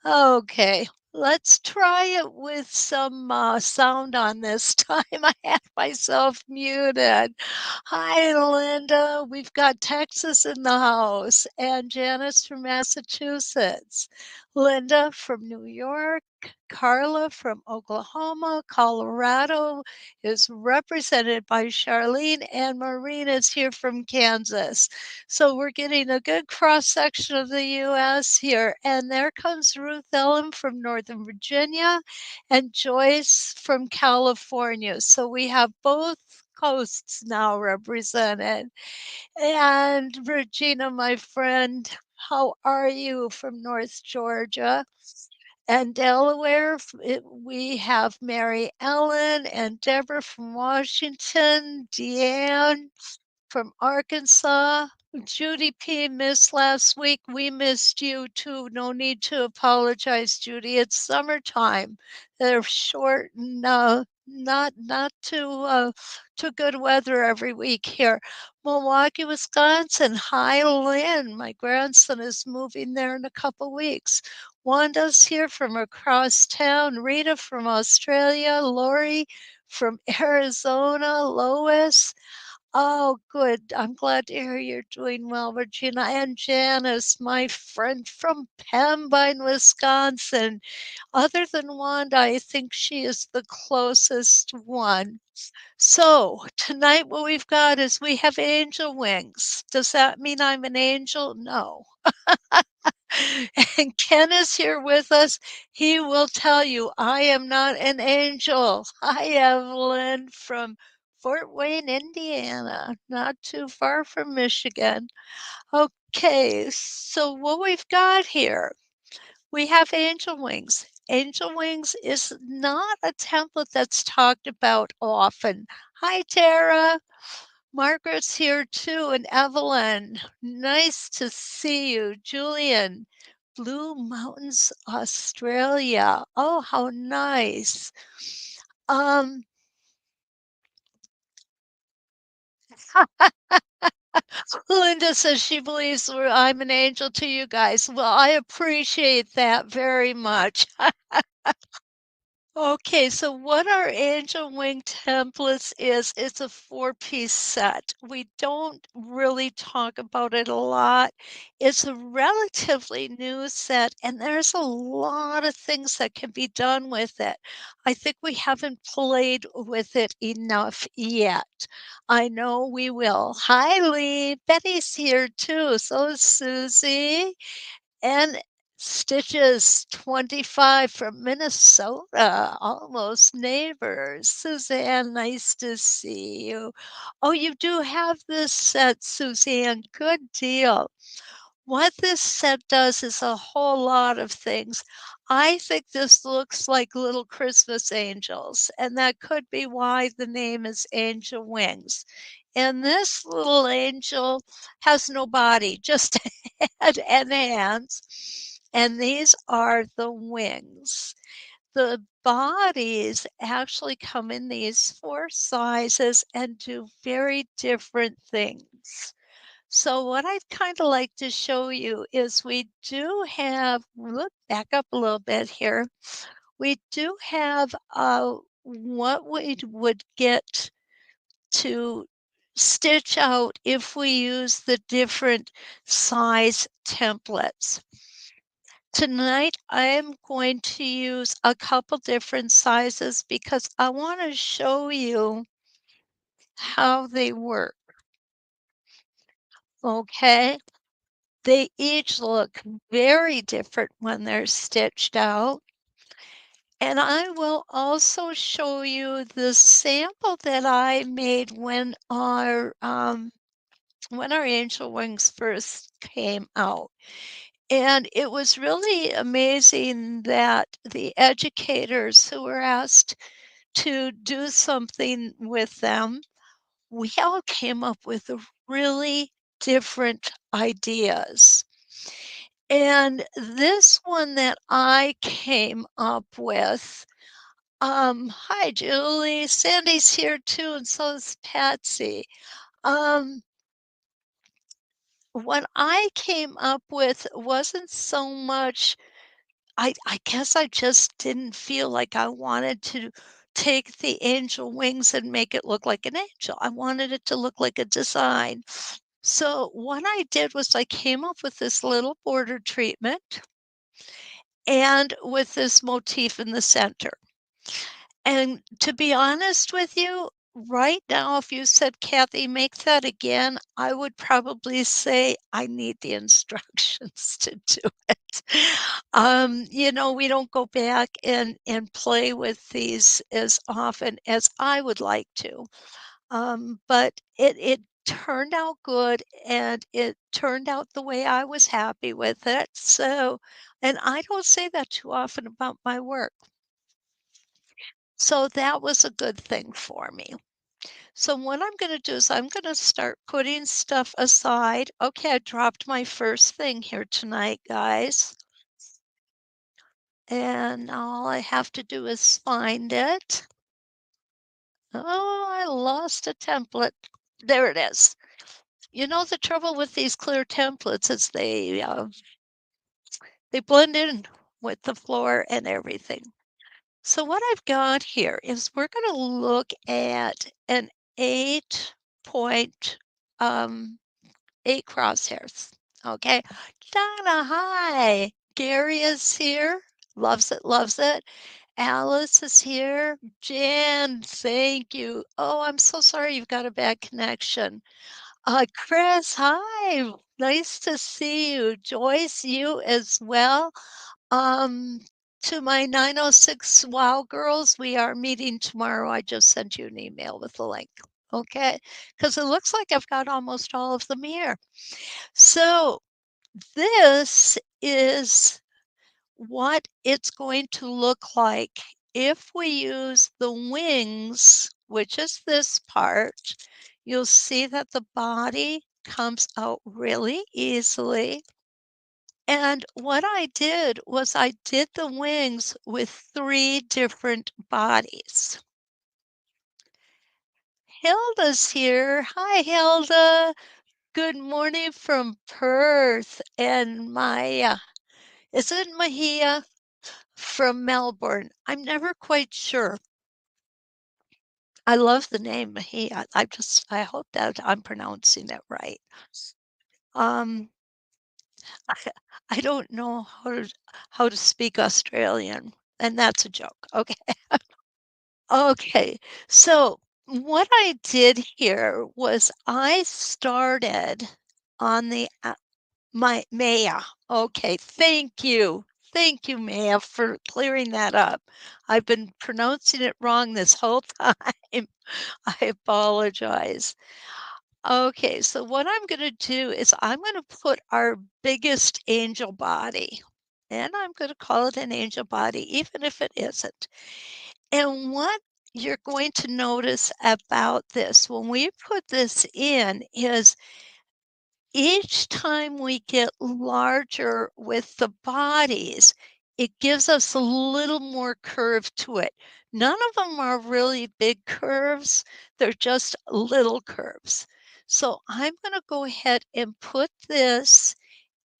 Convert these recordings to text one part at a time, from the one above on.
Okay, let's try it with some sound on this time. I have myself muted. Hi, Linda. We've got Texas in the house, and Janice from Massachusetts, Linda from New York, Carla from Oklahoma, Colorado is represented by Charlene, and Maureen is here from Kansas. So we're getting a good cross section of the US here. And there comes Ruth Ellen from Northern Virginia and Joyce from California. So we have both coasts now represented. And Regina, my friend, how are you from North Georgia? And Delaware, we have Mary Ellen and Deborah from Washington, Deanne from Arkansas. Judy P. missed last week. We missed you too. No need to apologize, Judy. It's summertime. They're short and not too good weather every week here. Milwaukee, Wisconsin. Hi, Lynn. My grandson is moving there in a couple weeks. Wanda's here from across town. Rita from Australia. Lori from Arizona. Lois. Oh, good. I'm glad to hear you're doing well, Regina. And Janice, my friend from Pembine, Wisconsin. Other than Wanda, I think she is the closest one. So tonight what we've got is we have angel wings. Does that mean I'm an angel? No. And Ken is here with us. He will tell you I am not an angel. Hi, Evelyn from Fort Wayne, Indiana, not too far from Michigan. Okay, so what we've got here, we have angel wings. Angel wings is not a template that's talked about often. Hi, Tara. Margaret's here too, and Evelyn. Nice to see you. Julian, Blue Mountains, Australia. Oh, how nice. Um, Linda says she believes I'm an angel to you guys. Well, I appreciate that very much. Okay, so what our angel wing templates is, it's a four-piece set. We don't really talk about it a lot. It's a relatively new set, and there's a lot of things that can be done with it. I think we haven't played with it enough yet. I know we will. Hi, Lee. Betty's here too. So is Susie. And Stitches 25 from Minnesota, almost neighbors. Suzanne, nice to see you. Oh, you do have this set, Suzanne. Good deal. What this set does is a whole lot of things. I think this looks like little Christmas angels, and that could be why the name is Angel Wings. And this little angel has no body, just a head and hands. And these are the wings. The bodies actually come in these four sizes and do very different things. So what I'd kind of like to show you is we do have, look, back up a little bit here. We do have what we would get to stitch out if we use the different size templates. Tonight, I am going to use a couple different sizes because I want to show you how they work. Okay? They each look very different when they're stitched out. And I will also show you the sample that I made when our angel wings first came out. And it was really amazing that the educators who were asked to do something with them, we all came up with really different ideas. And this one that I came up with, hi Julie, Sandy's here too, and so is Patsy. Um, what I came up with wasn't so much I guess I just didn't feel like I wanted to take the angel wings and make it look like an angel. I wanted it to look like a design. So what I did was I came up with this little border treatment and with this motif in the center. And to be honest with you, right now, if you said, "Kathy, make that again," I would probably say, "I need the instructions to do it." We don't go back and play with these as often as I would like to. But it turned out good, and it turned out the way I was happy with it, so and I don't say that too often about my work. So that was a good thing for me. So what I'm gonna do is I'm gonna start putting stuff aside. Okay, I dropped my first thing here tonight, guys, and all I have to do is find it. Oh, I lost a template. There it is. The trouble with these clear templates is they blend in with the floor and everything. So what I've got here is we're gonna look at an 8 point, 8 crosshairs, okay? Donna, hi. Gary is here. Loves it, loves it. Alice is here. Jan, thank you. Oh, I'm so sorry you've got a bad connection. Chris, hi. Nice to see you. Joyce, you as well. Um, to my 906 Wow girls, we are meeting tomorrow. I just sent you an email with the link. Okay, because it looks like I've got almost all of them here. So this is what it's going to look like if we use the wings, which is this part. You'll see that the body comes out really easily. And what I did was I did the wings with 3 different bodies. Hilda's here. Hi, Hilda. Good morning from Perth. And Maya, is it Mahia from Melbourne? I'm never quite sure. I love the name Mahia. I hope that I'm pronouncing it right. Um, I, I don't know how to speak Australian, and that's a joke. Okay. Okay. So what I did here was I started on the my Maya. Okay, thank you. Thank you, Maya, for clearing that up. I've been pronouncing it wrong this whole time. I apologize. Okay, so what I'm going to do is I'm going to put our biggest angel body, and I'm going to call it an angel body, even if it isn't. And what you're going to notice about this when we put this in is each time we get larger with the bodies, it gives us a little more curve to it. None of them are really big curves, they're just little curves. So I'm going to go ahead and put this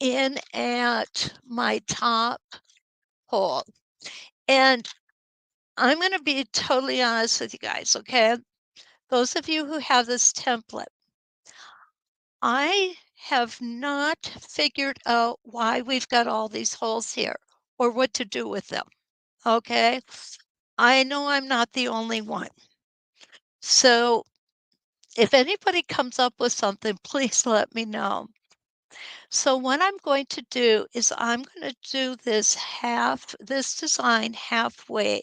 in at my top hole. And I'm going to be totally honest with you guys, okay? Those of you who have this template, I have not figured out why we've got all these holes here or what to do with them. Okay. I know I'm not the only one. So if anybody comes up with something, please let me know. So what I'm going to do is I'm going to do this design halfway.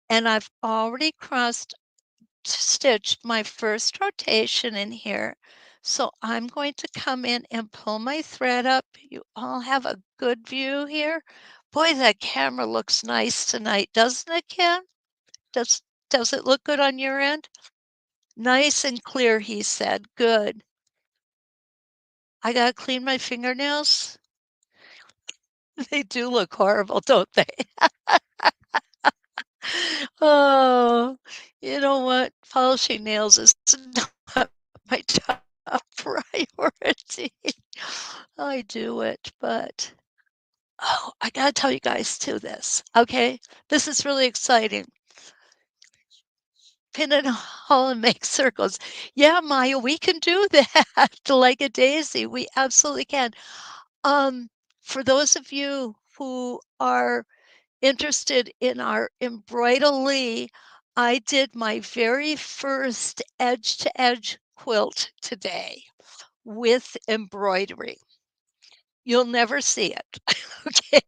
And I've already stitched my first rotation in here. So I'm going to come in and pull my thread up. You all have a good view here. Boy, that camera looks nice tonight, doesn't it, Ken? Does does it look good on your end? Nice and clear, he said. Good. I gotta clean my fingernails. They do look horrible, don't they? Oh, you know what? Polishing nails is not my top priority. I do it, but Oh, I gotta tell you guys too this, okay? This is really exciting. Pin it hole and make circles. Yeah, Maya, we can do that like a daisy. We absolutely can. Um, for those of you who are interested in our embroidery, I did my very first edge-to-edge quilt today with embroidery. You'll never see it. Okay.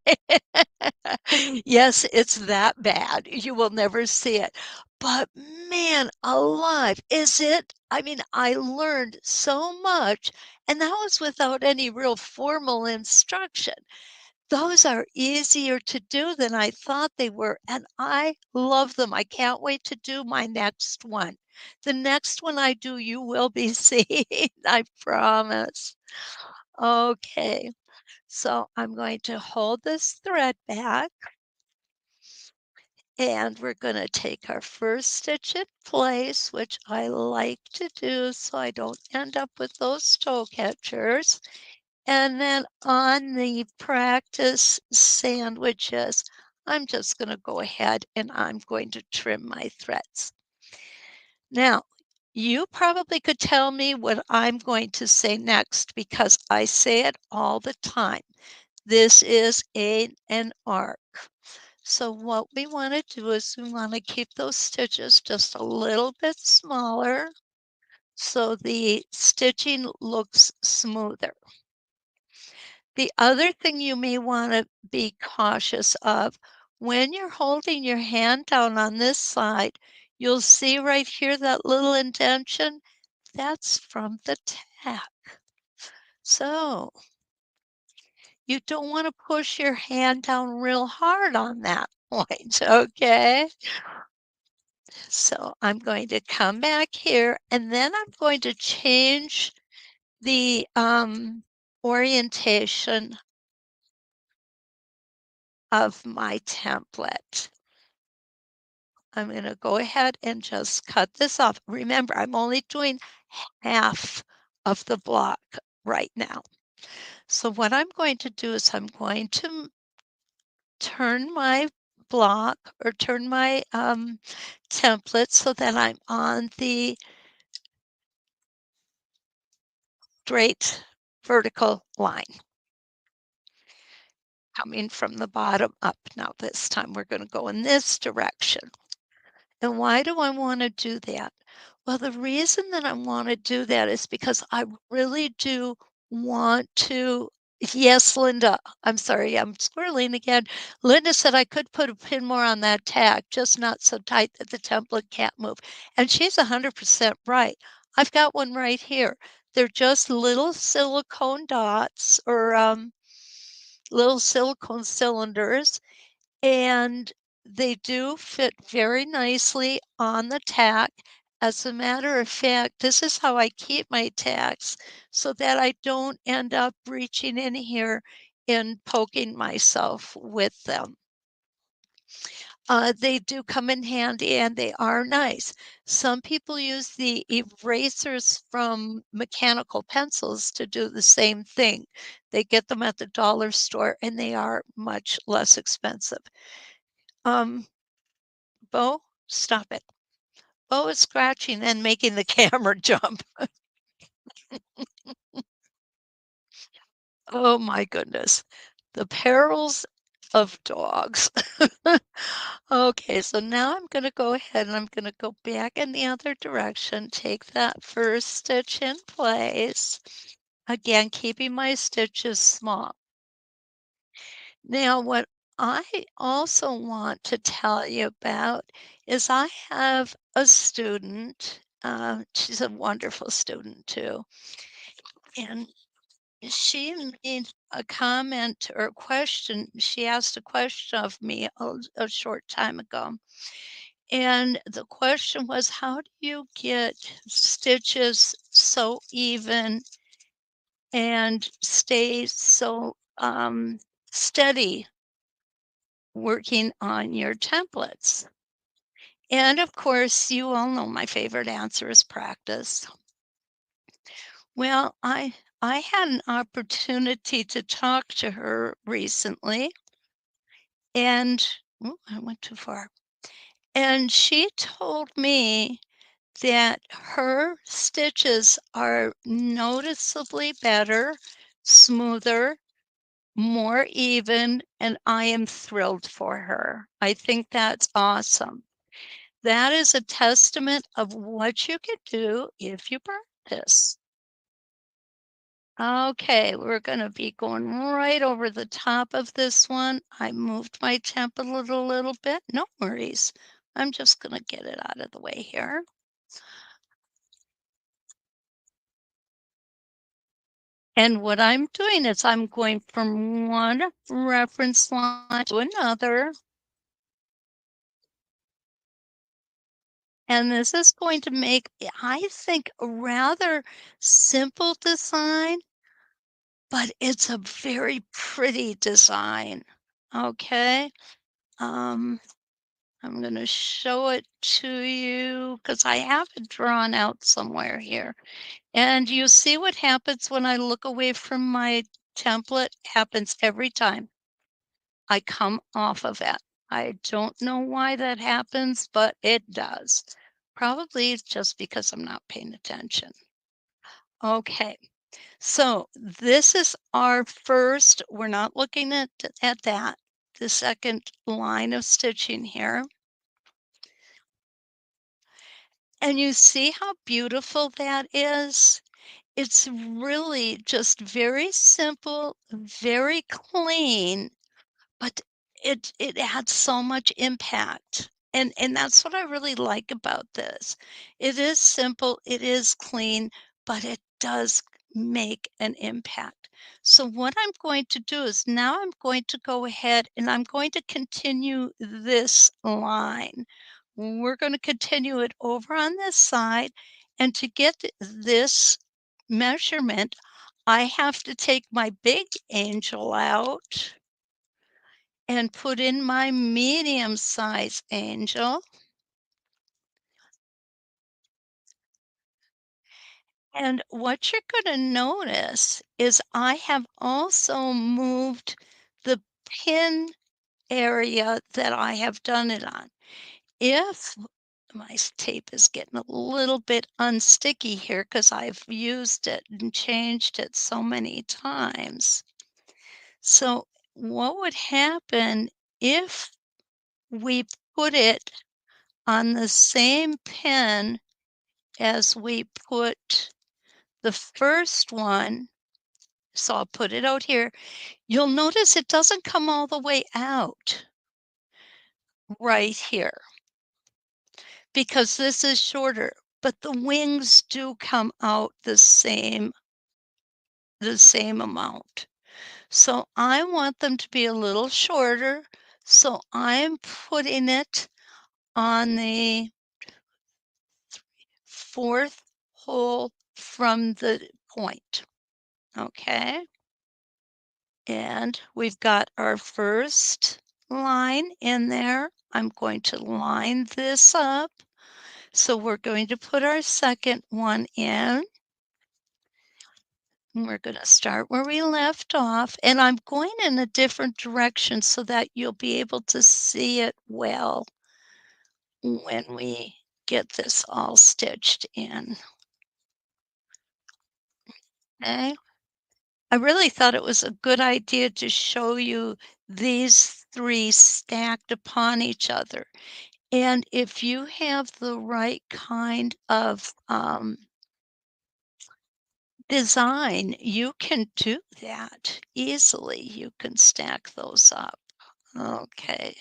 Yes, it's that bad. You will never see it. But man alive, is it? I mean, I learned so much, and that was without any real formal instruction. Those are easier to do than I thought they were, and I love them. I can't wait to do my next one. The next one I do, you will be seeing, I promise. Okay. So I'm going to hold this thread back and we're going to take our first stitch in place, which I like to do so I don't end up with those toe catchers. And then on the practice sandwiches, I'm just going to go ahead and I'm going to trim my threads. Now, you probably could tell me what I'm going to say next because I say it all the time. This is an arc. So what we want to do is we want to keep those stitches just a little bit smaller so the stitching looks smoother. The other thing you may want to be cautious of, when you're holding your hand down on this side, you'll see right here that little indentation. That's from the tack. So you don't want to push your hand down real hard on that point, okay? So I'm going to come back here and then I'm going to change the orientation of my template. I'm going to go ahead and just cut this off. Remember, I'm only doing half of the block right now. So what I'm going to do is I'm going to turn my block or turn my template so that I'm on the straight vertical line coming from the bottom up. Now this time we're going to go in this direction. And why do I want to do that? Well, the reason that I want to do that is because I really do want to. Yes, Linda. I'm sorry, I'm squirreling again. Linda said I could put a pin more on that tag, just not so tight that the template can't move. And she's 100% right. I've got one right here. They're just little silicone dots or little silicone cylinders, and they do fit very nicely on the tack. As a matter of fact, this is how I keep my tacks so that I don't end up reaching in here and poking myself with them. They do come in handy and they are nice. Some people use the erasers from mechanical pencils to do the same thing. They get them at the dollar store and they are much less expensive. Um, Bo, stop it. Bo is scratching and making the camera jump. Oh my goodness. The perils of dogs. Okay, so now I'm going to go ahead and I'm going to go back in the other direction, take that first stitch in place. Again, keeping my stitches small. Now, what I also want to tell you about is I have a student. She's a wonderful student too. And she made a comment or a question. She asked a question of me a short time ago. And the question was, how do you get stitches so even and stay so steady working on your templates? And of course, you all know my favorite answer is practice. Well, I had an opportunity to talk to her recently, and ooh, I went too far. And she told me that her stitches are noticeably better, smoother, more even, and I am thrilled for her. I think that's awesome. That is a testament of what you can do if you practice. Okay, we're gonna be going right over the top of this one. I moved my template a little bit. No worries. I'm just gonna get it out of the way here. And what I'm doing is I'm going from one reference line to another. And this is going to make, I think, a rather simple design, but it's a very pretty design. Okay. Um, I'm going to show it to you because I have it drawn out somewhere here. And you see what happens when I look away from my template happens every time I come off of it. I don't know why that happens, but it does. Probably it's just because I'm not paying attention. Okay, so this is our first, we're not looking at that, the second line of stitching here. And you see how beautiful that is? It's really just very simple, very clean, but it adds so much impact, and that's what I really like about this. It is simple, it is clean, but it does make an impact. So what I'm going to do is now I'm going to go ahead and I'm going to continue this line. We're going to continue it over on this side, and to get this measurement, I have to take my big angel out and put in my medium size angel. And what you're going to notice is I have also moved the pin area that I have done it on. If my tape is getting a little bit unsticky here because I've used it and changed it so many times. So what would happen if we put it on the same pin as we put the first one, so I'll put it out here, you'll notice it doesn't come all the way out right here because this is shorter, but the wings do come out the same amount. So I want them to be a little shorter, so I'm putting it on the fourth hole from the point, okay? And we've got our first line in there. I'm going to line this up. So we're going to put our second one in. And we're going to start where we left off. And I'm going in a different direction so that you'll be able to see it well when we get this all stitched in. Okay. I really thought it was a good idea to show you these three stacked upon each other. And if you have the right kind of design, you can do that easily. You can stack those up. Okay.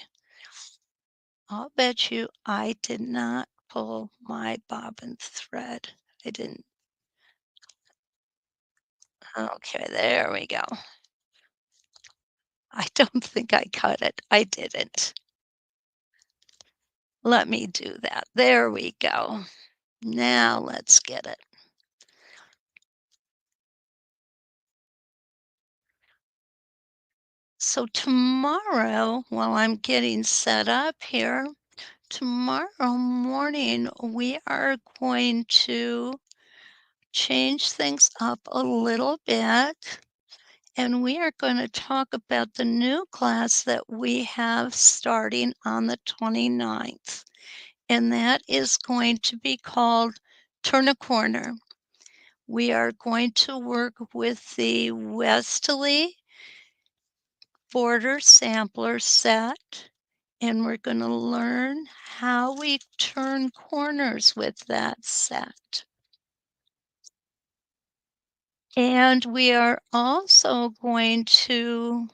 I'll bet you I did not pull my bobbin thread. I didn't. Okay, there we go. I don't think I cut it. I didn't. Let me do that. There we go. Now let's get it. So tomorrow, while I'm getting set up here, tomorrow morning we are going to change things up a little bit, and we are going to talk about the new class that we have starting on the 29th, and that is going to be called Turn a Corner. We are going to work with the WESTALEE border sampler set, and we're going to learn how we turn corners with that set. And we are also going to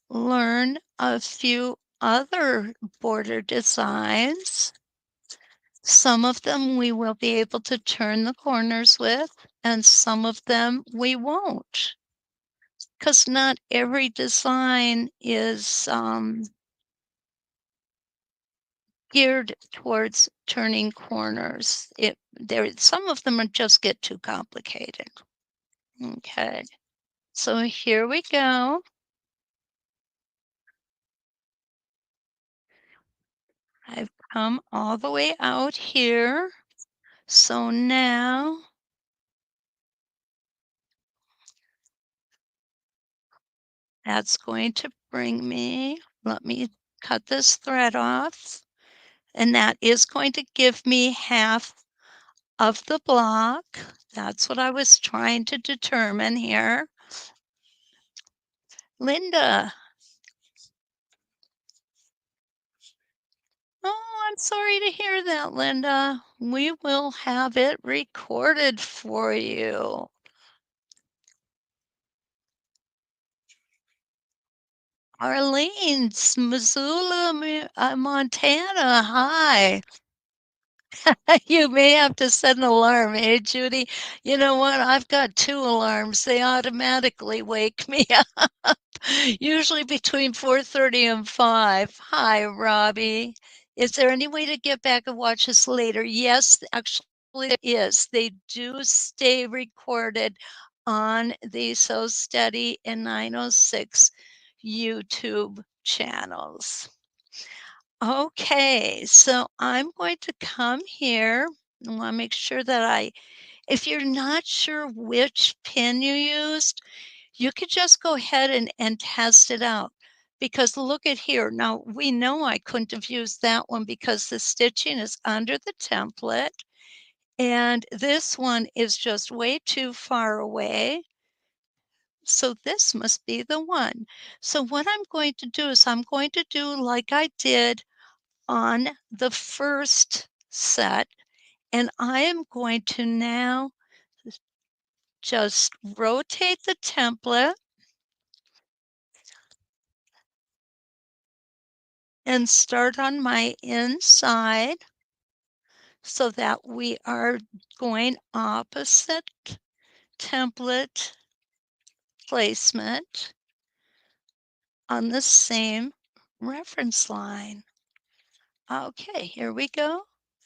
learn a few other border designs. Some of them we will be able to turn the corners with, and some of them we won't. Because not every design is geared towards turning corners. Some of them are just get too complicated. Okay, so here we go. I've come all the way out here. So now that's going to bring me, let me cut this thread off, and that is going to give me half of the block. That's what I was trying to determine here. Linda. Oh, I'm sorry to hear that, Linda. We will have it recorded for you. Arlene, Missoula, Montana. Hi. You may have to set an alarm, hey, Judy? You know what? I've got two alarms. They automatically wake me up, usually between 4:30 and 5. Hi, Robbie. Is there any way to get back and watch this later? Yes, actually there is. They do stay recorded on the So Steady and 906 YouTube channels. Okay, so I'm going to come here. I want to make sure that if you're not sure which pin you used, you could just go ahead and test it out. Because look at here. Now, we know I couldn't have used that one because the stitching is under the template. And this one is just way too far away. So this must be the one. So what I'm going to do is I'm going to do like I did on the first set, and I am going to now just rotate the template and start on my inside so that we are going opposite template placement on the same reference line. Okay, here we go.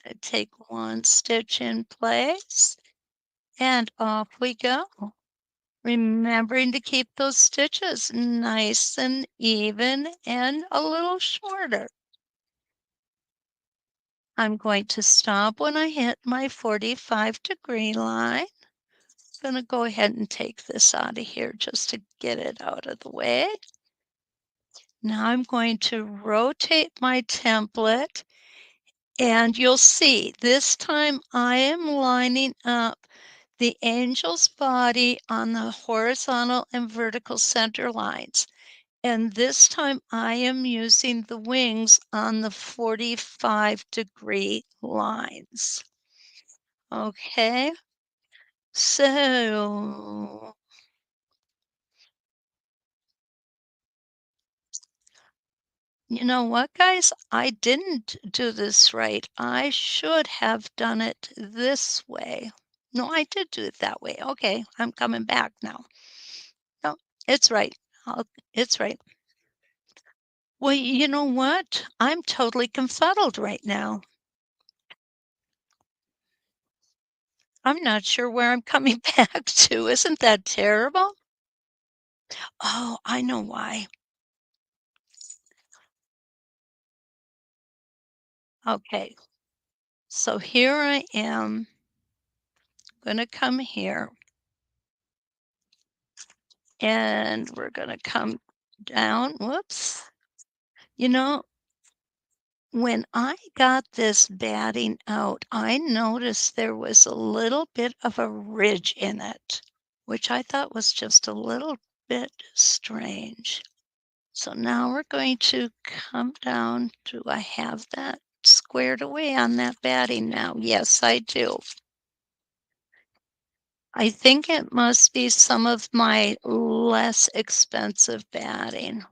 I take one stitch in place and off we go. Remembering to keep those stitches nice and even and a little shorter. I'm going to stop when I hit my 45-degree line. I'm going to go ahead and take this out of here just to get it out of the way. Now I'm going to rotate my template, and you'll see this time I am lining up the angel's body on the horizontal and vertical center lines. And this time I am using the wings on the 45-degree lines. Okay, so you know what, guys? I didn't do this right. I should have done it this way. No, I did do it that way. Okay, I'm coming back now. No, it's right. It's right. Well, you know what? I'm totally confuddled right now. I'm not sure where I'm coming back to. Isn't that terrible? Oh, I know why. Okay, so here I am gonna come here, and we're gonna come down. Whoops. You know, when I got this batting out, I noticed there was a little bit of a ridge in it, which I thought was just a little bit strange. So now we're going to come down. Do I have that squared away on that batting now? Yes, I do. I think it must be some of my less expensive batting.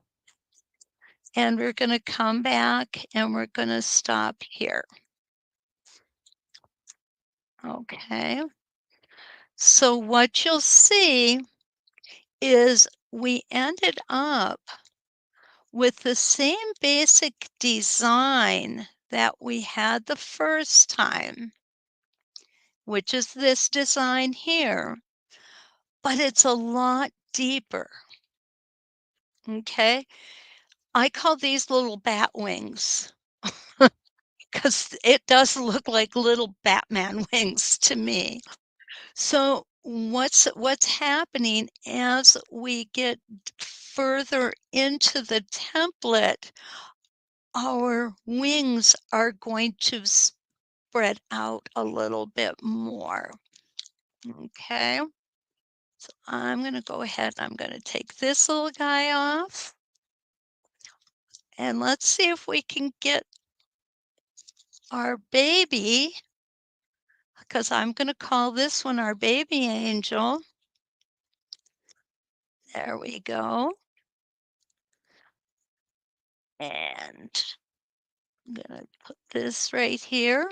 And we're going to come back and we're going to stop here. Okay. So what you'll see is we ended up with the same basic design that we had the first time, which is this design here, but it's a lot deeper. Okay. I call these little bat wings because it does look like little Batman wings to me. So what's happening as we get further into the template, our wings are going to spread out a little bit more. Okay. So I'm going to go ahead and I'm going to take this little guy off. And let's see if we can get our baby, because I'm going to call this one our baby angel. There we go. And I'm going to put this right here.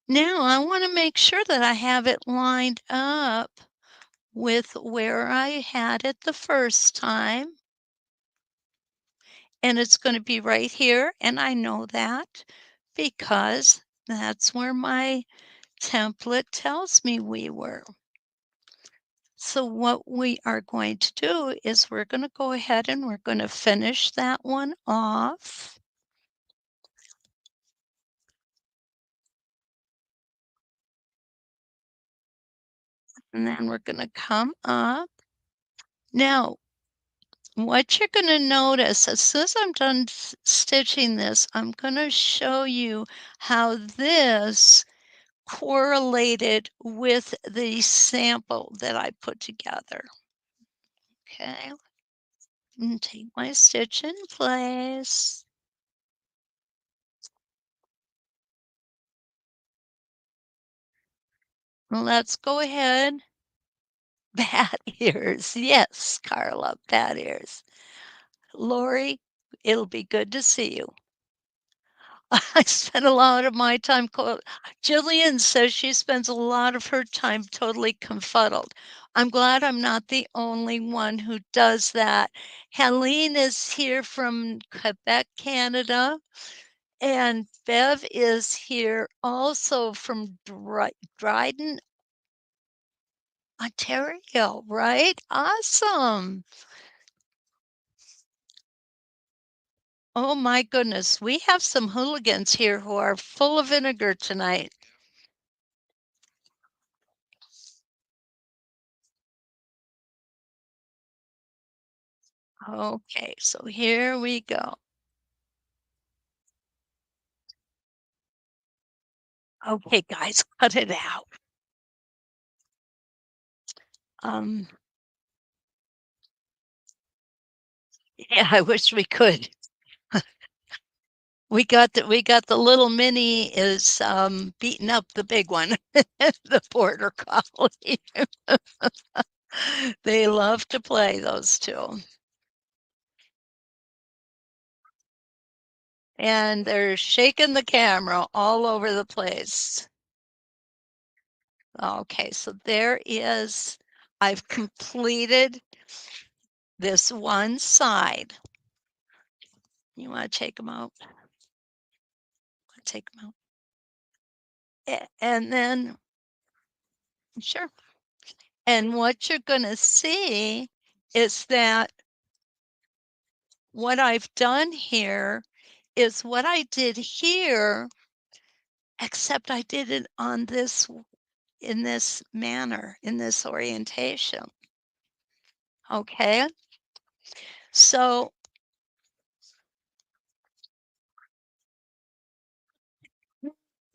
Now I want to make sure that I have it lined up with where I had it the first time. And it's going to be right here. And I know that because that's where my template tells me we were. So what we are going to do is we're going to go ahead and we're going to finish that one off. And then we're going to come up. Now, what you're going to notice as soon as I'm done stitching this, I'm going to show you how this correlated with the sample that I put together. Okay, and take my stitch in place. Let's go ahead. Bat ears. Yes, Carla, bat ears. Lori, it'll be good to see you. I spend a lot of my time. Jillian says she spends a lot of her time totally confuddled. I'm glad I'm not the only one who does that. Helene is here from Quebec, Canada, and Bev is here also from Dryden, Ontario, right? Awesome. Oh my goodness, we have some hooligans here who are full of vinegar tonight. Okay, so here we go. Okay, guys, cut it out. Um, yeah, I wish we could. We got the little mini is beating up the big one, the border collie. They love to play, those two. And they're shaking the camera all over the place. Okay, so there is, I've completed this one side. You want to take them out? Take them out. And then, sure. And what you're going to see is that what I've done here is what I did here, except I did it on this in this manner, in this orientation. Okay? So,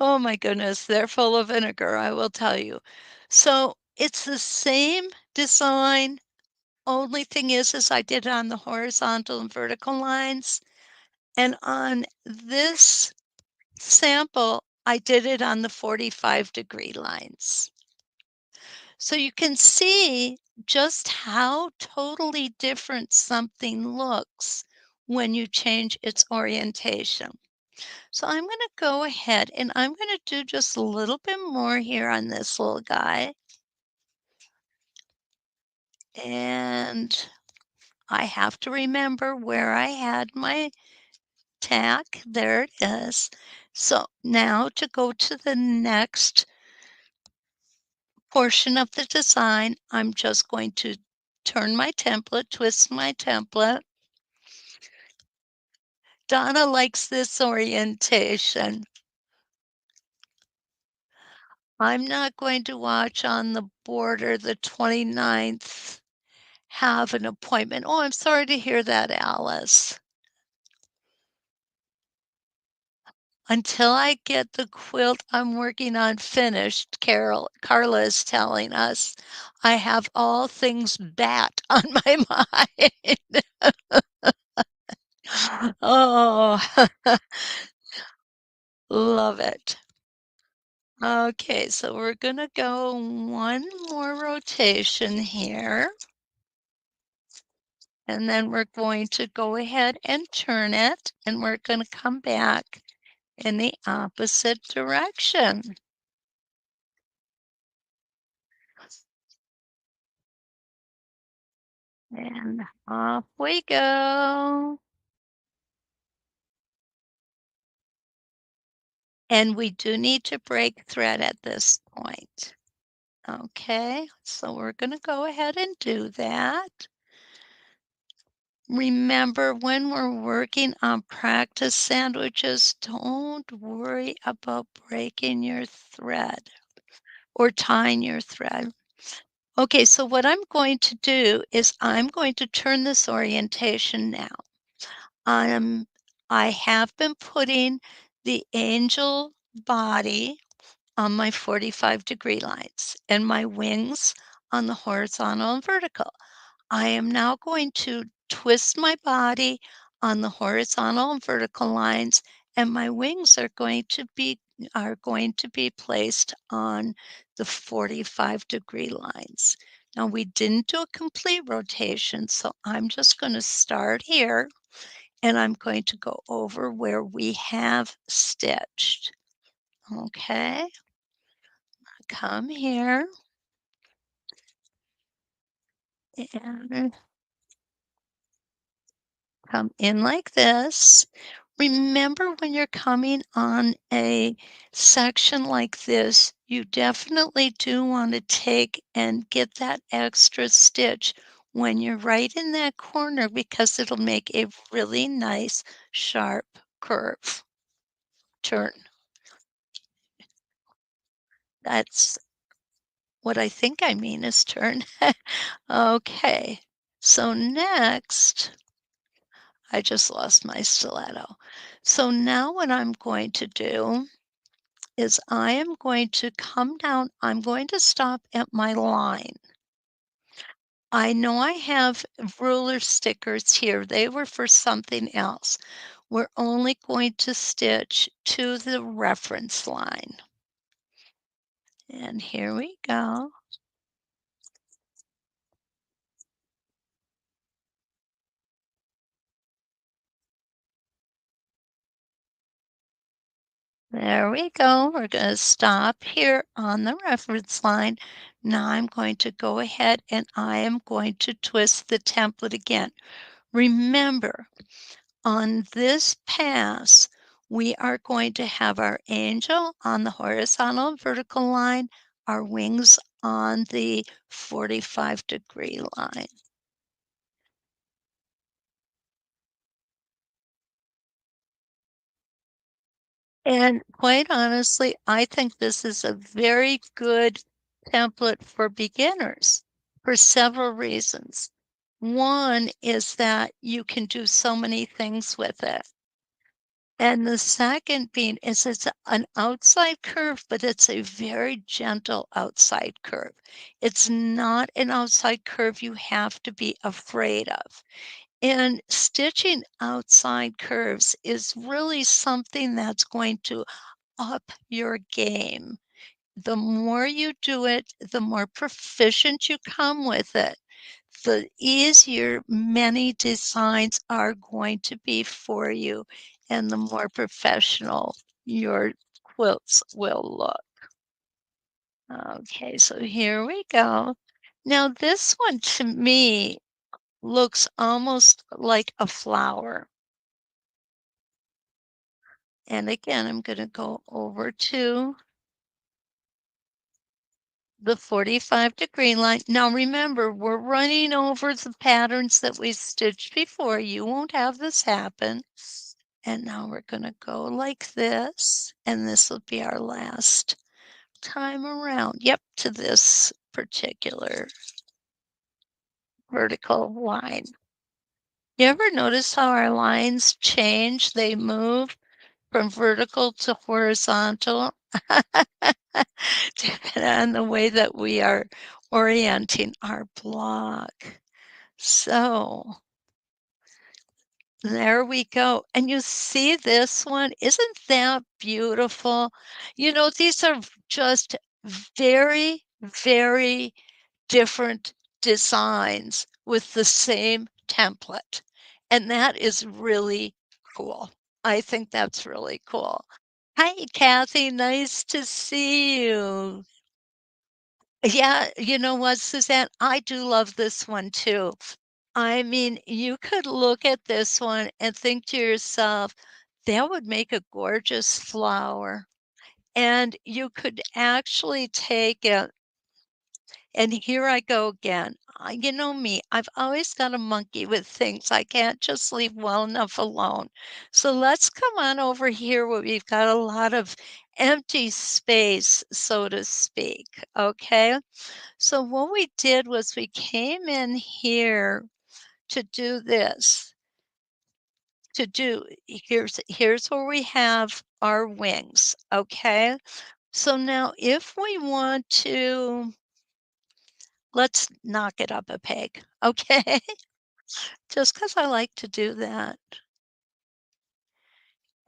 oh my goodness, they're full of vinegar, I will tell you. So, it's the same design, only thing is I did it on the horizontal and vertical lines, and on this sample, I did it on the 45-degree lines. So you can see just how totally different something looks when you change its orientation. So I'm going to go ahead and I'm going to do just a little bit more here on this little guy. And I have to remember where I had my tack. There it is. So now to go to the next portion of the design, I'm just going to turn my template, twist my template. Donna likes this orientation. I'm not going to watch on the border the 29th, have an appointment. Oh, I'm sorry to hear that, Alice. Until I get the quilt I'm working on finished, Carla is telling us, I have all things bat on my mind. Oh, love it. Okay, so we're gonna go one more rotation here. And then we're going to go ahead and turn it, and we're gonna come back in the opposite direction. And off we go. And we do need to break thread at this point. Okay, so we're gonna go ahead and do that. Remember, when we're working on practice sandwiches, don't worry about breaking your thread or tying your thread. Okay, so what I'm going to do is I'm going to turn this orientation now. Um, I have been putting the angel body on my 45-degree lines and my wings on the horizontal and vertical. I am now going to twist my body on the horizontal and vertical lines, and my wings are going to be placed on the 45-degree lines. Now we didn't do a complete rotation, so I'm just going to start here and I'm going to go over where we have stitched. Okay, come here and come in like this. Remember, when you're coming on a section like this, you definitely do want to take and get that extra stitch when you're right in that corner because it'll make a really nice sharp curve turn. That's what I think I mean is turn. Okay, so next I just lost my stiletto. So now what I'm going to do is I am going to come down, I'm going to stop at my line. I know I have ruler stickers here. They were for something else. We're only going to stitch to the reference line. And here we go. There we go. We're going to stop here on the reference line. Now I'm going to go ahead and I am going to twist the template again. Remember, on this pass, we are going to have our angel on the horizontal and vertical line, our wings on the 45-degree line. And quite honestly, I think this is a very good template for beginners for several reasons. One is that you can do so many things with it. And the second being is it's an outside curve, but it's a very gentle outside curve. It's not an outside curve you have to be afraid of. And stitching outside curves is really something that's going to up your game. The more you do it, the more proficient you come with it, the easier many designs are going to be for you and the more professional your quilts will look. Okay, so here we go. Now this one to me looks almost like a flower. And again, I'm going to go over to the 45-degree line. Now remember, we're running over the patterns that we stitched before. You won't have this happen. And now we're going to go like this, and this will be our last time around. Yep, to this particular vertical line. You ever notice how our lines change? They move from vertical to horizontal, depending on the way that we are orienting our block. So there we go. And you see this one? Isn't that beautiful? You know, these are just very, very different designs with the same template. And that is really cool. I think that's really cool. Hi, Kathy. Nice to see you. Yeah, you know what, Suzanne? I do love this one too. I mean, you could look at this one and think to yourself, that would make a gorgeous flower. And you could actually take it, and here I go again. You know me, I've always got a monkey with things. I can't just leave well enough alone. So let's come on over here where we've got a lot of empty space, so to speak. Okay. So what we did was we came in here to do this. Here's where we have our wings, okay? So now if we want to, let's knock it up a peg, okay? Just because I like to do that.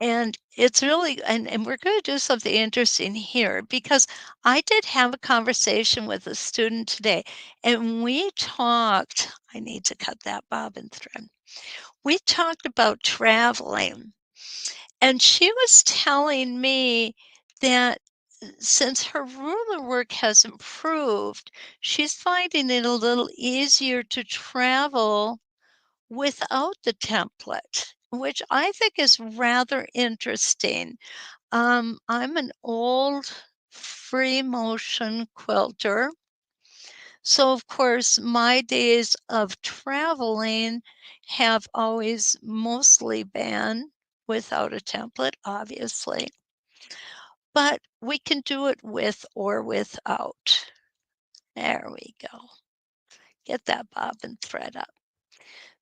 And it's really and we're gonna do something interesting here because I did have a conversation with a student today, and we talked I need to cut that bobbin thread. We talked about traveling, and she was telling me that since her ruler work has improved, she's finding it a little easier to travel without the template, which I think is rather interesting. I'm an old free motion quilter. So, of course, my days of traveling have always mostly been without a template, obviously, but we can do it with or without. There we go. Get that bobbin thread up.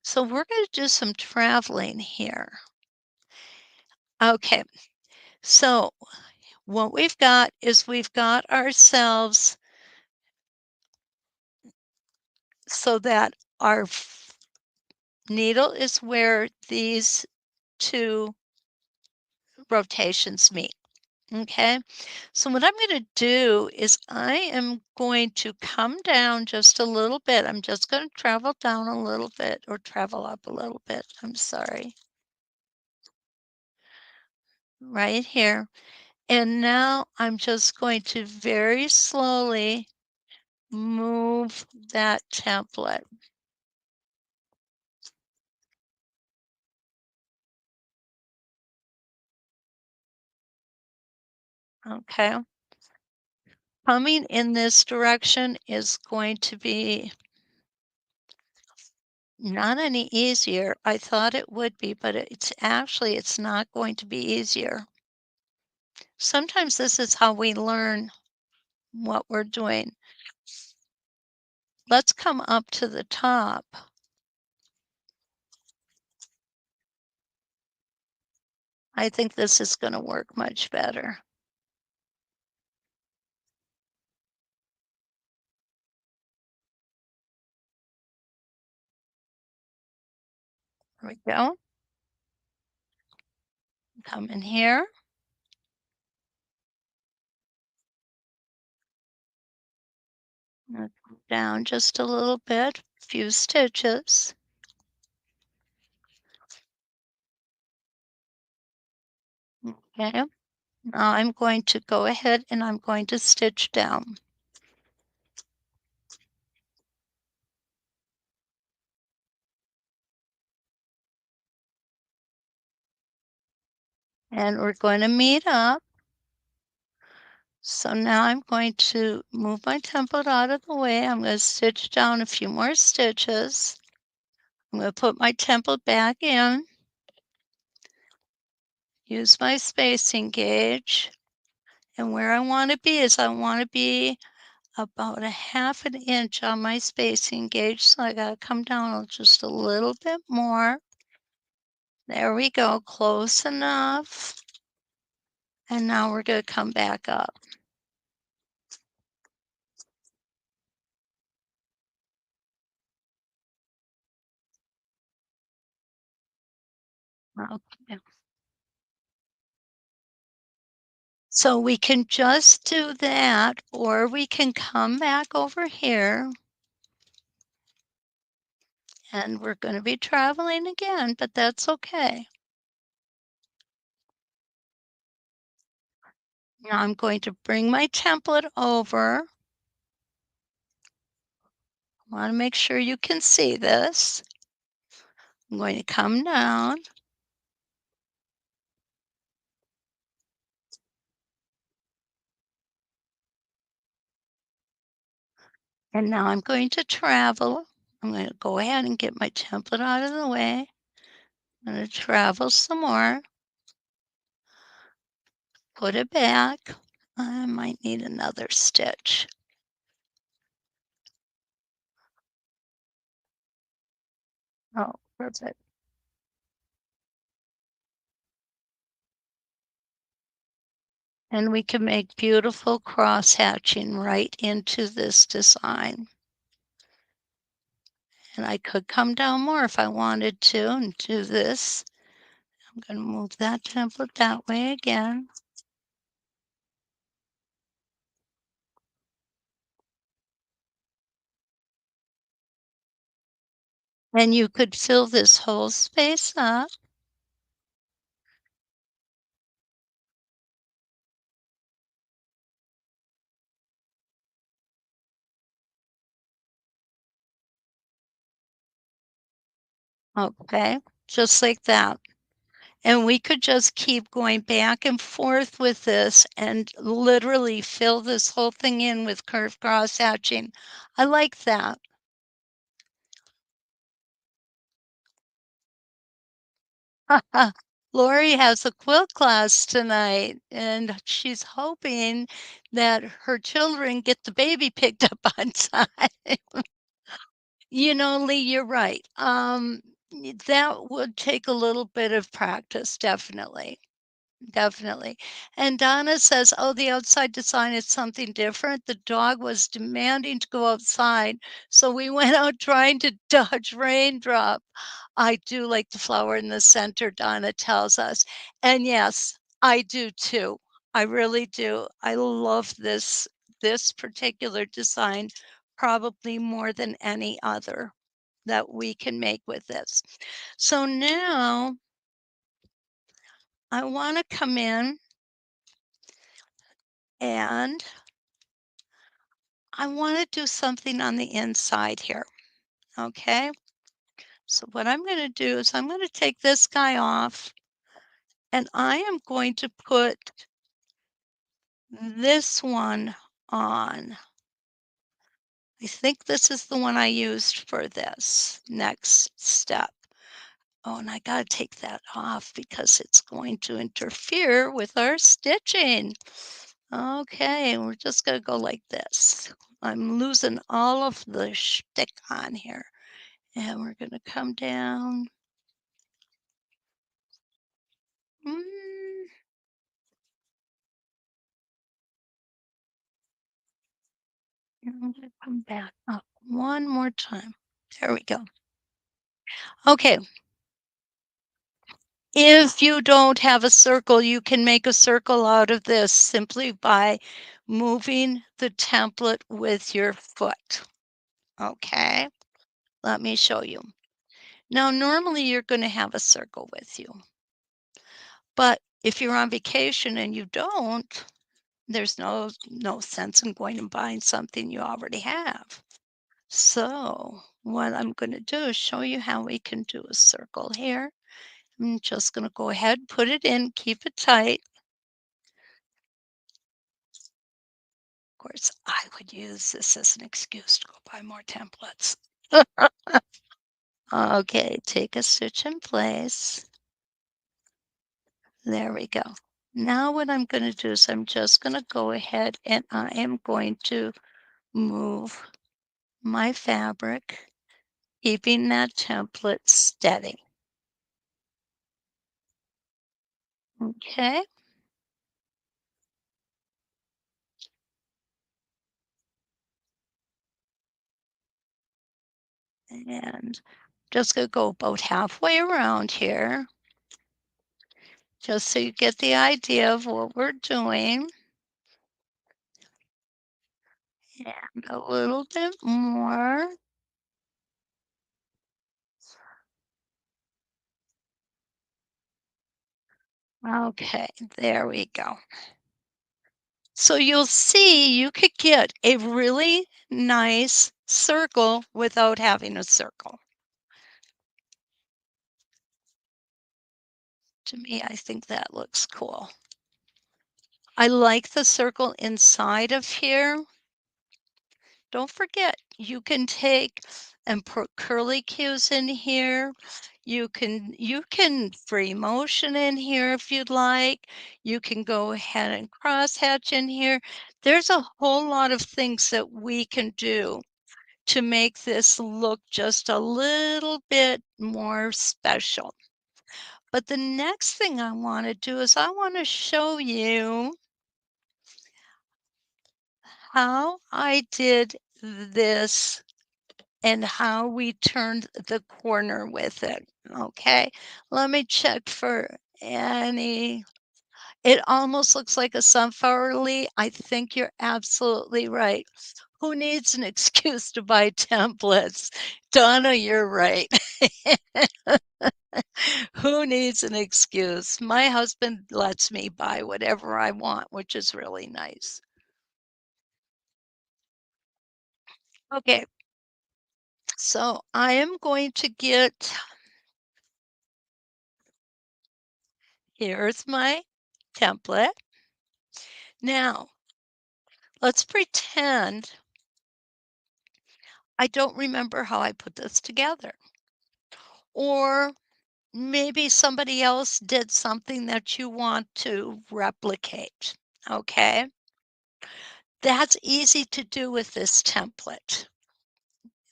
So we're going to do some traveling here. Okay, so what we've got is we've got ourselves so that our needle is where these two rotations meet. Okay, so what I'm going to do is I am going to come down just a little bit. I'm just going to travel down a little bit or travel up a little bit. I'm sorry. Right here. And now I'm just going to very slowly move that template. Okay. Coming in this direction is going to be not any easier. I thought it would be, but it's not going to be easier. Sometimes this is how we learn what we're doing. Let's come up to the top. I think this is gonna work much better. There we go. Come in here, and down just a little bit, few stitches. Okay. Now I'm going to go ahead and I'm going to stitch down. And we're going to meet up. So now I'm going to move my template out of the way. I'm going to stitch down a few more stitches. I'm going to put my template back in, use my spacing gauge, and where I want to be is I want to be about a half an inch on my spacing gauge. So I got to come down just a little bit more. There we go, close enough. And now we're going to come back up. Okay. So we can just do that, or we can come back over here and we're going to be traveling again, but that's okay. Now I'm going to bring my template over. I want to make sure you can see this. I'm going to come down. And now I'm going to travel. I'm going to go ahead and get my template out of the way. I'm going to travel some more. Put it back. I might need another stitch. Oh, perfect. And we can make beautiful cross hatching right into this design. And I could come down more if I wanted to and do this. I'm going to move that template that way again. And you could fill this whole space up. Okay, just like that. And we could just keep going back and forth with this and literally fill this whole thing in with curved cross hatching. I like that. Lori has a quilt class tonight, and she's hoping that her children get the baby picked up on time. You know, Lee, you're right. That would take a little bit of practice, definitely. Definitely. And Donna says, oh, the outside design is something different. The dog was demanding to go outside, so we went out trying to dodge raindrop. I do like the flower in the center, Donna tells us. And yes, I do too. I really do. I love this particular design probably more than any other that we can make with this. So now I want to come in and I want to do something on the inside here. Okay. So what I'm going to do is I'm going to take this guy off and I am going to put this one on. I think this is the one I used for this next step. Oh, and I got to take that off because it's going to interfere with our stitching. Okay, we're just going to go like this. I'm losing all of the shtick on here. And we're gonna come down. Mm, and I'm gonna come back up one more time. There we go. Okay, if you don't have a circle, you can make a circle out of this simply by moving the template with your foot. Okay, let me show you. Now, normally you're going to have a circle with you, but if you're on vacation and you don't, there's no sense in going and buying something you already have. So what I'm going to do is show you how we can do a circle here. I'm just going to go ahead, put it in, keep it tight. Of course, I would use this as an excuse to go buy more templates. Okay, take a stitch in place. There we go. Now what I'm going to do is I'm just going to go ahead and I am going to move my fabric, keeping that template steady. Okay, and just going to go about halfway around here, just so you get the idea of what we're doing. And a little bit more. Okay, there we go. So you'll see you could get a really nice circle without having a circle. To me, I think that looks cool. I like the circle inside of here. Don't forget, you can take and put curly cues in here. You can free motion in here if you'd like. You can go ahead and crosshatch in here. There's a whole lot of things that we can do to make this look just a little bit more special. But the next thing I want to do is I want to show you how I did this and how we turned the corner with it. Okay, let me check for any. It almost looks like a sunflower leaf. I think you're absolutely right. Who needs an excuse to buy templates? Donna, you're right. Who needs an excuse? My husband lets me buy whatever I want, which is really nice. Okay, so I am going to get, here's my template. Now, let's pretend I don't remember how I put this together. Or maybe somebody else did something that you want to replicate. Okay, that's easy to do with this template.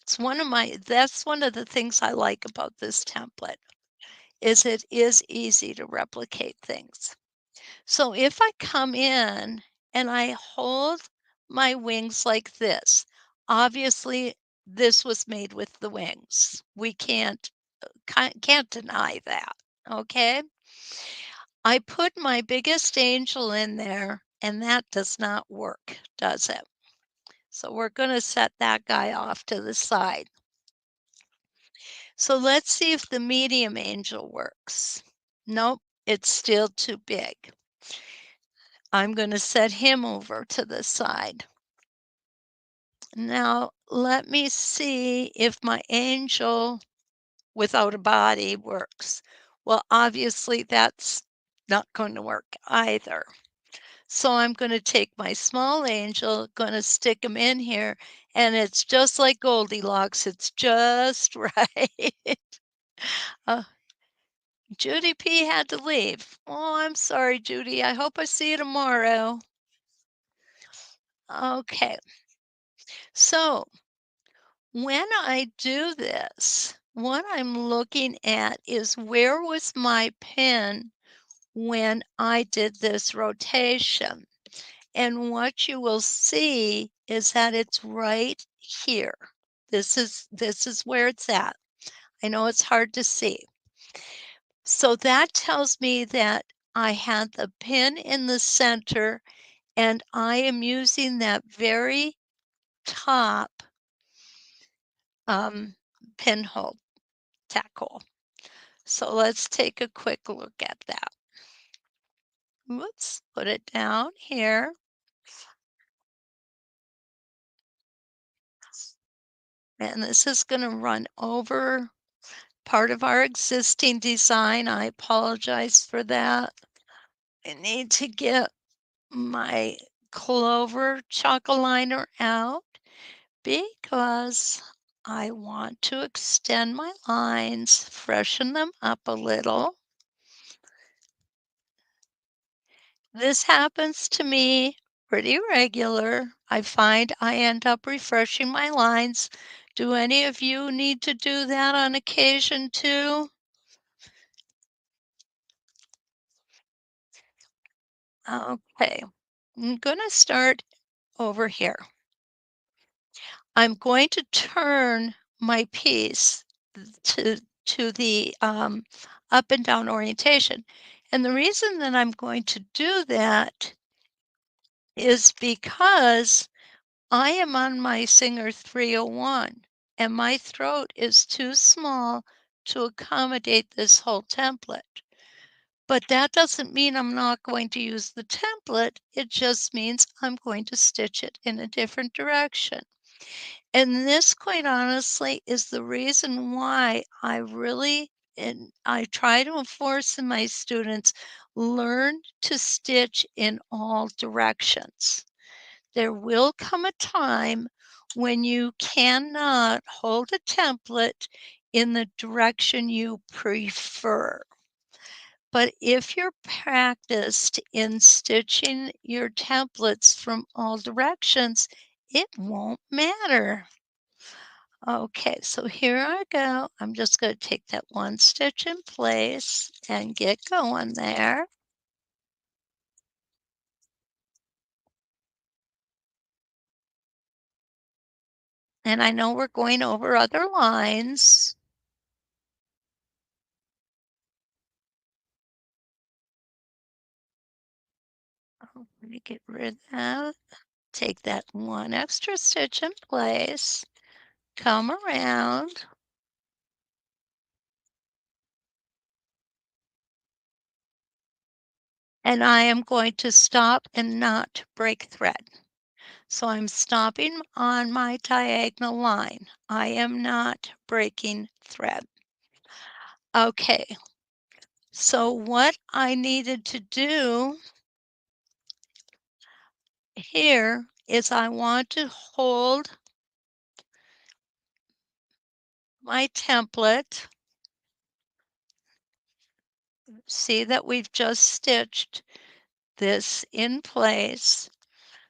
That's one of the things I like about this template is it is easy to replicate things. So if I come in and I hold my wings like this, obviously this was made with the wings. We can't deny that. Okay? I put my biggest angel in there and that does not work, does it? So we're going to set that guy off to the side. So let's see if the medium angel works. Nope, it's still too big. I'm going to set him over to the side. Now, let me see if my angel without a body works. Well, obviously that's not going to work either. So I'm going to take my small angel, going to stick him in here, and it's just like Goldilocks. It's just right. uh, Judy P had to leave. Oh, I'm sorry, Judy. I hope I see you tomorrow. Okay. So when I do this, what I'm looking at is where was my pin when I did this rotation. And what you will see is that it's right here. This is where it's at. I know it's hard to see. So that tells me that I had the pin in the center and I am using that very top um, pinhole tack hole. So let's take a quick look at that. Whoops, put it down here. And this is going to run over part of our existing design. I apologize for that. I need to get my clover chalk liner out because I want to extend my lines, freshen them up a little. This happens to me pretty regular. I find I end up refreshing my lines. Do any of you need to do that on occasion too? Okay, I'm gonna start over here. I'm going to turn my piece to the up and down orientation. And the reason that I'm going to do that is because I am on my Singer 301 and my throat is too small to accommodate this whole template. But that doesn't mean I'm not going to use the template. It just means I'm going to stitch it in a different direction. And this, quite honestly, is the reason why I really and I try to enforce in my students, learn to stitch in all directions. There will come a time when you cannot hold a template in the direction you prefer. But if you're practiced in stitching your templates from all directions, it won't matter. Okay, so here I go. I'm just going to take that one stitch in place and get going there. And I know we're going over other lines. Oh, let me get rid of that. Take that one extra stitch in place, come around, and I am going to stop and not break thread. So I'm stopping on my diagonal line. I am not breaking thread. Okay, so what I needed to do here is I want to hold my template. See that we've just stitched this in place.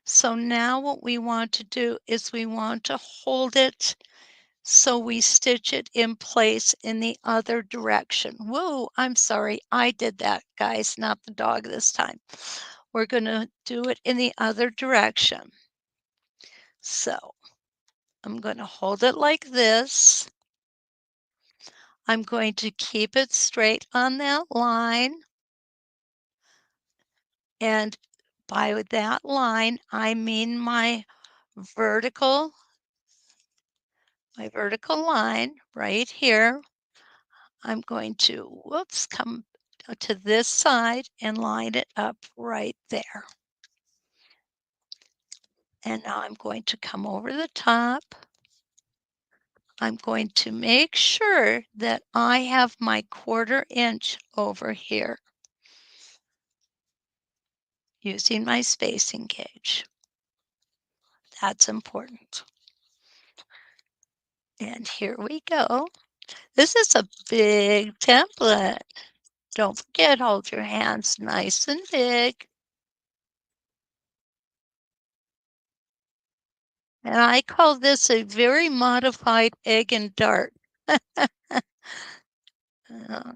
So now what we want to do is we want to hold it so we stitch it in place in the other direction. Whoa, I'm sorry, I did that, guys, not the dog this time. We're going to do it in the other direction. So I'm going to hold it like this. I'm going to keep it straight on that line. And by that line, I mean vertical, my vertical line right here. I'm going to, whoops, come to this side and line it up right there. And now I'm going to come over the top. I'm going to make sure that I have my 1/4 inch over here using my spacing gauge. That's important. And here we go. This is a big template. Don't forget, hold your hands nice and big. And I call this a very modified egg and dart.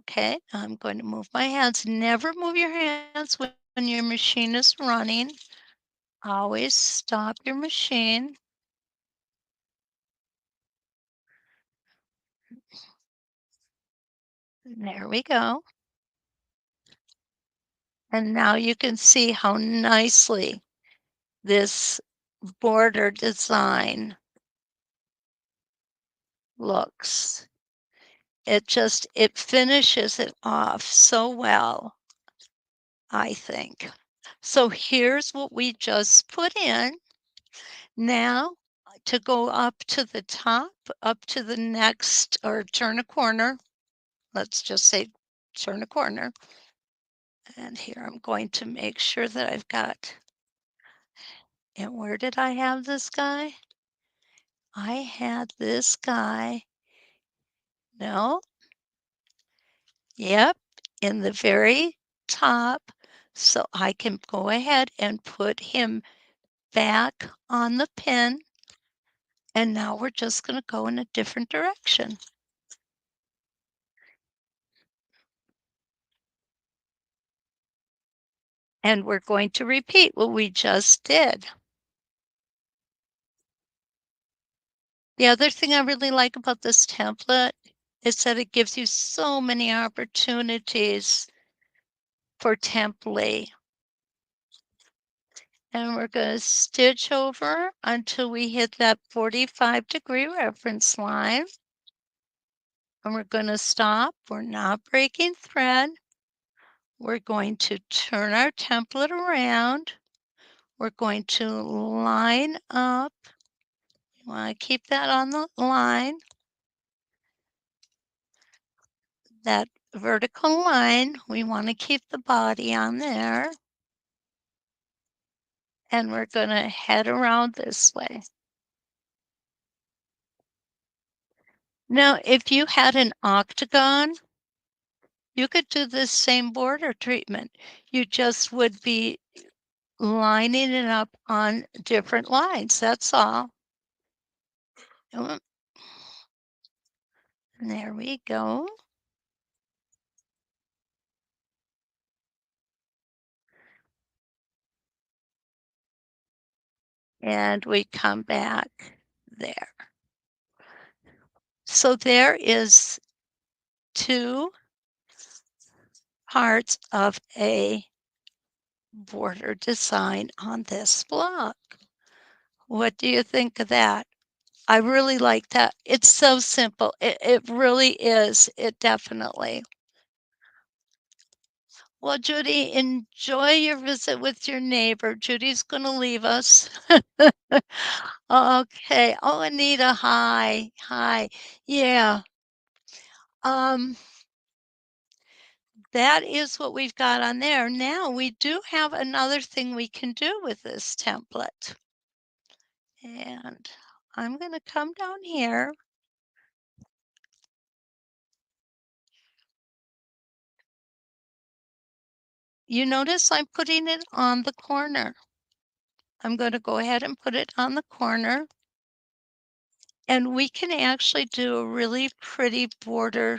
Okay, I'm going to move my hands. Never move your hands when your machine is running. Always stop your machine. There we go. And now you can see how nicely this border design looks. It finishes it off so well, I think. So here's what we just put in. Now to go up to the top, up to the next, or turn a corner, let's just say turn a corner. And here I'm going to make sure that I've got, and where did I have this guy? I had this guy, no, yep, in the very top. So I can go ahead and put him back on the pin. And now we're just going to go in a different direction. And we're going to repeat what we just did. The other thing I really like about this template is that it gives you so many opportunities for template. And we're going to stitch over until we hit that 45-degree reference line. And we're going to stop. We're not breaking thread. We're going to turn our template around. We're going to line up. You want to keep that on the line. That vertical line, we want to keep the body on there. And we're going to head around this way. Now, if you had an octagon, you could do this same border treatment. You just would be lining it up on different lines, that's all. And there we go. And we come back there. So there is 2 parts of a border design on this block. What do you think of that? I really like that. It's so simple. It really is. It definitely. Well, Judy, enjoy your visit with your neighbor. Judy's going to leave us. Okay. Oh, Anita, hi. Hi. Yeah. Um, that is what we've got on there. Now we do have another thing we can do with this template. And I'm going to come down here. You notice I'm putting it on the corner. I'm going to go ahead and put it on the corner. And we can actually do a really pretty border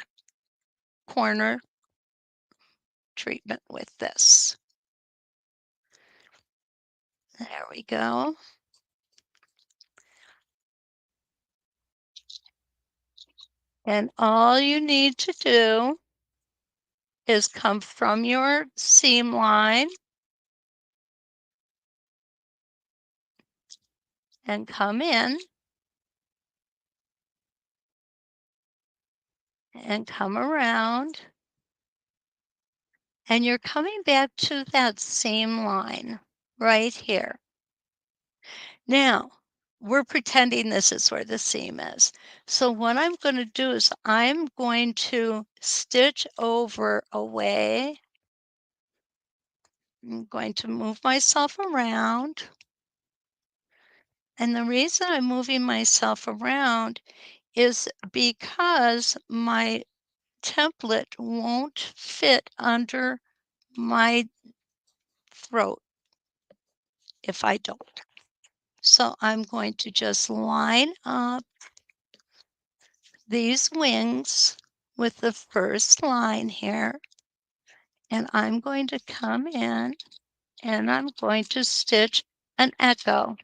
corner treatment with this. There we go. And all you need to do is come from your seam line and come in and come around. And you're coming back to that seam line right here. Now, we're pretending this is where the seam is. So what I'm going to do is I'm going to stitch over away. I'm going to move myself around. And the reason I'm moving myself around is because my template won't fit under my throat if I don't. So I'm going to just line up these wings with the first line here, and I'm going to come in and I'm going to stitch an echo.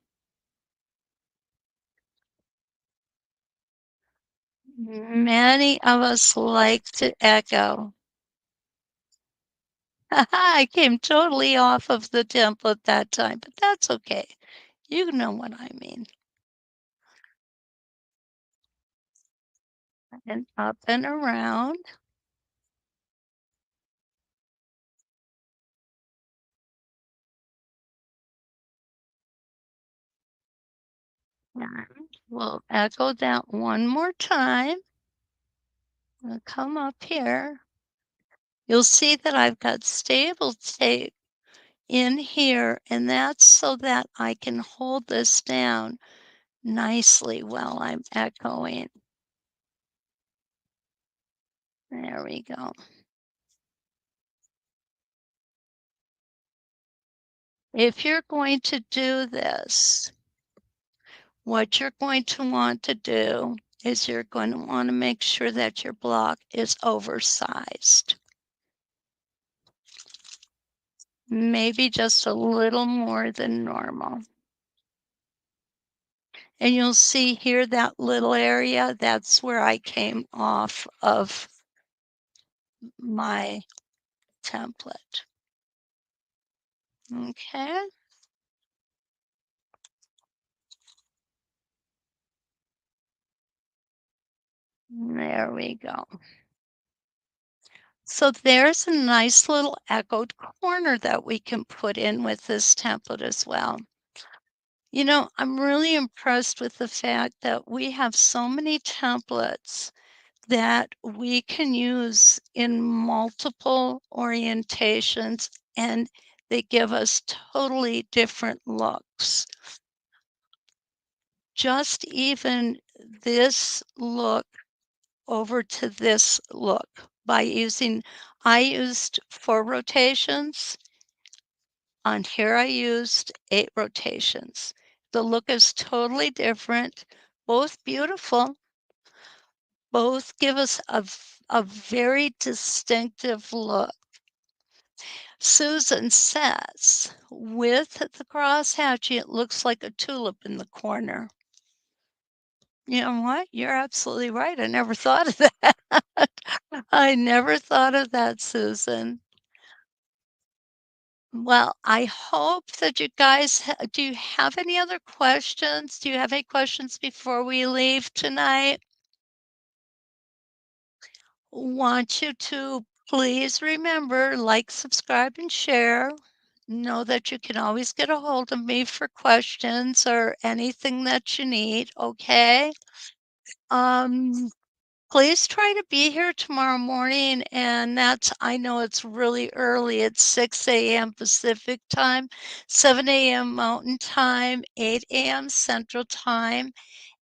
Many of us like to echo. I came totally off of the template that time, but that's okay. You know what I mean. And up and around. And we'll echo that one more time. I'll come up here. You'll see that I've got stable tape in here, and that's so that I can hold this down nicely while I'm echoing. There we go. If you're going to do this, what you're going to want to do is you're going to want to make sure that your block is oversized. Maybe just a little more than normal. And you'll see here that little area, that's where I came off of my template. Okay. There we go. So there's a nice little echoed corner that we can put in with this template as well. You know, I'm really impressed with the fact that we have so many templates that we can use in multiple orientations, and they give us totally different looks. Just even this look over to this look by I used 4 rotations. On here, I used 8 rotations. The look is totally different, both beautiful, both give us a very distinctive look. Susan says, with the crosshatching, it looks like a tulip in the corner. You know what? You're absolutely right. I never thought of that. I never thought of that, Susan. Well, I hope that you guys do you have any other questions? Do you have any questions before we leave tonight? Want you to please remember, like, subscribe, and share. Know that you can always get a hold of me for questions or anything that you need, okay? Um, Please try to be here tomorrow morning, and I know it's really early. It's 6 a.m. Pacific time, 7 a.m. Mountain time, 8 a.m. Central time,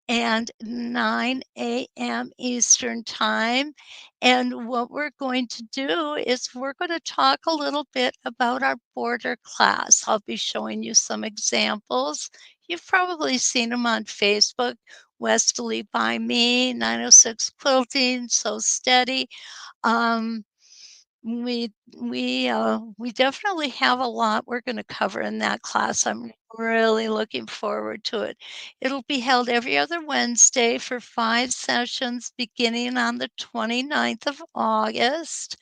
and 9 a.m. Eastern time. And what we're going to do is we're going to talk a little bit about our border class. I'll be showing you some examples. You've probably seen them on Facebook. WESTALEE by me, 906 Quilting, So Steady. Um, we definitely have a lot we're gonna cover in that class. I'm really looking forward to it. It'll be held every other Wednesday for 5 sessions beginning on the 29th of August.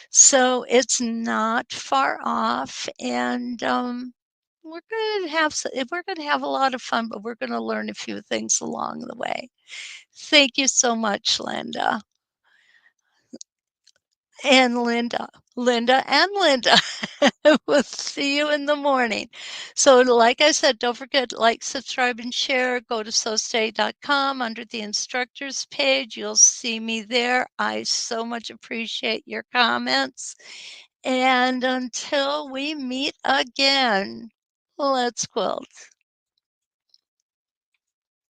So it's not far off, and, we're gonna have a lot of fun, but we're gonna learn a few things along the way. Thank you so much, Linda. And Linda and Linda. We'll see you in the morning. So like I said, don't forget, like, subscribe, and share. Go to sostay.com under the instructors page. You'll see me there. I so much appreciate your comments. And until we meet again, let's quilt.